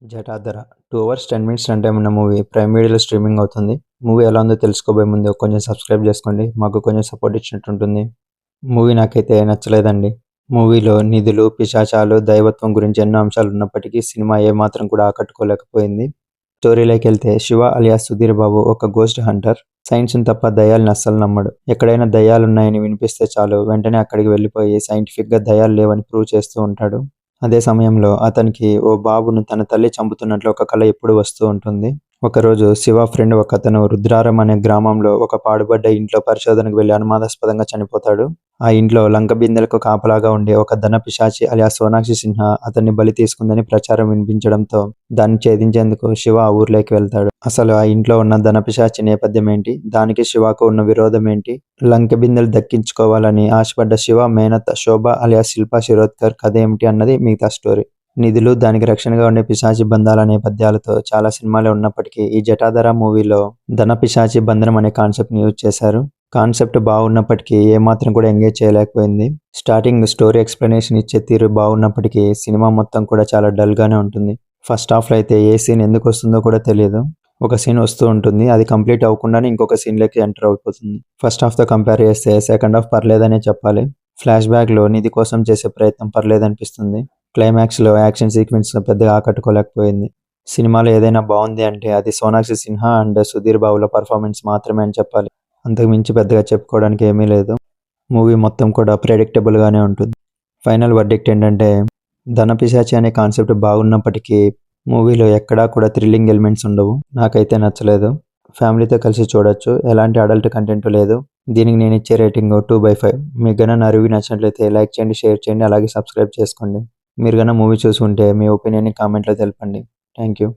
'Jatadhara' 2 hours 10 minutes run time ఉన్న movie prime వీడియోలో streaming అవుతుంది. మూవీ ఎలా ఉందో తెలుసుకోబోయే ముందు కొంచెం సబ్స్క్రైబ్ చేసుకోండి. మాకు కొంచెం సపోర్ట్ ఇచ్చినట్టు ఉంటుంది. మూవీ నాకైతే నచ్చలేదండి. మూవీలో నిధులు, పిశాచాలు, దైవత్వం గురించి ఎన్నో అంశాలు ఉన్నప్పటికీ సినిమా ఏమాత్రం కూడా ఆకట్టుకోలేకపోయింది. స్టోరీలోకి వెళ్తే శివ అలియాస్ సుధీర్ బాబు ఒక గోస్ట్ హంటర్. సైన్స్ని తప్ప దయ్యాలను అస్సలు నమ్మడు. ఎక్కడైనా దయ్యాలున్నాయని వినిపిస్తే చాలు వెంటనే అక్కడికి వెళ్ళిపోయి సైంటిఫిక్గా దయ్యాలు లేవని ప్రూవ్ చేస్తూ ఉంటాడు. అదే సమయంలో అతనికి ఓ బాబును తన తల్లి చంపుతున్నట్లు ఒక కల ఎప్పుడూ వస్తూ ఉంటుంది. ఒకరోజు శివ ఫ్రెండ్ ఒకతను రుద్రారం అనే గ్రామంలో ఒక పాడుబడ్డ ఇంట్లో పరిశోధనకు వెళ్లి అనుమానాస్పదంగా చనిపోతాడు. ఆ ఇంట్లో లంక బిందెలకు కాపలాగా ఉండే ఒక ధన పిశాచి అలియాస్ సోనాక్షి సిన్హా అతన్ని బలి తీసుకుందని ప్రచారం వినిపించడంతో దాన్ని ఛేదించేందుకు శివ ఆ ఊర్లోకి వెళ్తాడు. అసలు ఆ ఇంట్లో ఉన్న ధన పిశాచి నేపథ్యం ఏంటి, దానికి శివకు ఉన్న విరోధం ఏంటి, లంక బిందెలు దక్కించుకోవాలని ఆశపడ్డ శివ మేనత్త శోభ అలియాస్ శిల్పా శిరోద్కర్ కథ ఏమిటి అన్నది మిగతా స్టోరీ. నిధులు, దానికి రక్షణగా ఉండే పిశాచి బంధాల నేపథ్యాలతో చాలా సినిమాలే ఉన్నప్పటికీ ఈ జటాధర మూవీలో ధన పిశాచి బంధనం అనే కాన్సెప్ట్ని యూజ్ చేశారు. కాన్సెప్ట్ బాగున్నప్పటికీ ఏమాత్రం కూడా ఎంగేజ్ చేయలేకపోయింది. స్టార్టింగ్ స్టోరీ ఎక్స్ప్లెనేషన్ ఇచ్చే తీరు బాగున్నప్పటికీ సినిమా మొత్తం కూడా చాలా డల్గానే ఉంటుంది. ఫస్ట్ హాఫ్లో అయితే ఏ సీన్ ఎందుకు వస్తుందో కూడా తెలియదు. ఒక సీన్ వస్తూ ఉంటుంది, అది కంప్లీట్ అవ్వకుండానే ఇంకొక సీన్లోకి ఎంటర్ అయిపోతుంది. ఫస్ట్ హాఫ్తో కంపేర్ చేస్తే సెకండ్ హాఫ్ పర్లేదనే చెప్పాలి. ఫ్లాష్ బ్యాక్లో నిధి కోసం చేసే ప్రయత్నం పర్లేదనిపిస్తుంది. క్లైమాక్స్లో యాక్షన్ సీక్వెన్స్ పెద్దగా ఆకట్టుకోలేకపోయింది. సినిమాలో ఏదైనా బాగుంది అంటే అది సోనాక్షి సిన్హా అండ్ సుధీర్ బాబుల పర్ఫార్మెన్స్ మాత్రమే అని చెప్పాలి. అంతకు మించి పెద్దగా చెప్పుకోవడానికి ఏమీ లేదు. మూవీ మొత్తం కూడా ప్రెడిక్టబుల్గానే ఉంటుంది. ఫైనల్ వర్డిక్ట్ ఏంటంటే ధన పిశాచి అనే కాన్సెప్ట్ బాగున్నప్పటికీ మూవీలో ఎక్కడా కూడా థ్రిల్లింగ్ ఎలిమెంట్స్ ఉండవు. నాకైతే నచ్చలేదు. ఫ్యామిలీతో కలిసి చూడొచ్చు, ఎలాంటి అడల్ట్ కంటెంట్ లేదు. దీనికి నేను ఇచ్చే రేటింగ్ 2/5. మీకు గన నా రివ్యూ నచ్చినట్లయితే లైక్ చేయండి, షేర్ చేయండి, అలాగే సబ్స్క్రైబ్ చేసుకోండి. మీరు గన మూవీ చూసి ఉంటే మీ ఒపీనియన్ని కామెంట్లో తెలపండి. Thank you.